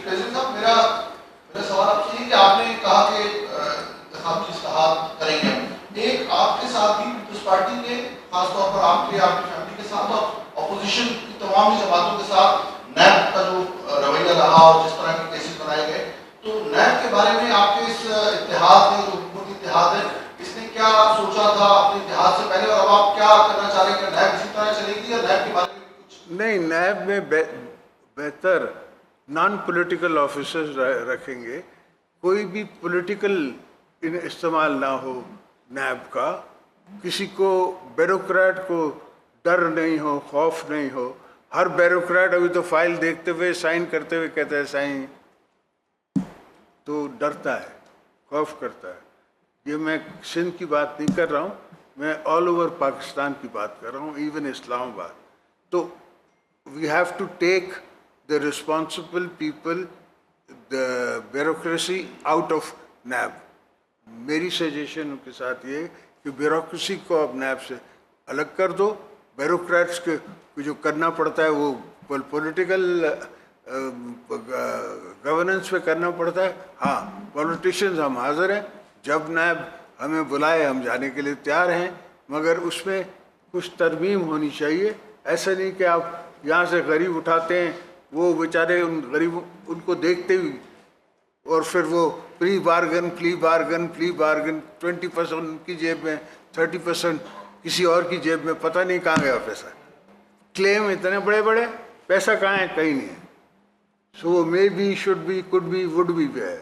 President صاحب میرا سوال آپ سے ہے کہ آپ نے کہا کہ انتخابی اصلاحات کریں گے. ایک آپ کے ساتھ بھی پیپلز پارٹی نے خاص طور پر آپ کی فیملی کے ساتھ اور اپوزیشن کی تمام جماعتوں کے ساتھ نیب کا جو رویہ رہا اور جس طرح کے کیسز بنائے گئے, تو نیب کے بارے میں آپ کے اس اتحاد میں جو حکومتی اتحاد ہے اس نے کیا سوچا تھا اپنے اتحاد سے پہلے, اور اب آپ کیا کرنا چاہ رہے ہیں کہ نیب اسی طرح چلے گی یا نیب کے بارے میں کچھ؟ نہیں, نیب میں بہتر نان پولیٹیکل آفیسرز رکھیں گے, کوئی بھی پولیٹیکل استعمال نہ ہو نیب کا, کسی کو بیوروکریٹ کو ڈر نہیں ہو, خوف نہیں ہو. ہر بیوروکریٹ ابھی تو فائل دیکھتے ہوئے سائن کرتے ہوئے کہتا ہے سائن, تو ڈرتا ہے, خوف کرتا ہے. یہ میں سندھ کی بات نہیں کر رہا ہوں, میں آل اوور پاکستان کی بات کر رہا ہوں, ایون اسلام آباد. تو we have to take the responsible people, the bureaucracy out of NAB. میری سجیشن ان کے ساتھ یہ کہ بیوروکریسی کو اب نیب سے الگ کر دو. بیوروکریٹس کے جو کرنا پڑتا ہے وہ پولیٹیکل گورننس پہ کرنا پڑتا ہے. ہاں, پولیٹیشینز ہم حاضر ہیں, جب نیب ہمیں بلائے ہم جانے کے لیے تیار ہیں, مگر اس میں کچھ ترمیم ہونی چاہیے. ایسا نہیں کہ آپ یہاں سے غریب اٹھاتے ہیں, وہ بیچارے ان غریبوں ان کو دیکھتے ہوئے اور پھر وہ پلی بارگن 20% ان کی جیب میں, 30% کسی اور کی جیب میں, پتہ نہیں کہاں گیا پیسہ. کلیم اتنے بڑے بڑے, پیسہ کہاں ہے, کہیں نہیں ہے. So may be, should be, could be, would be پہ ہے.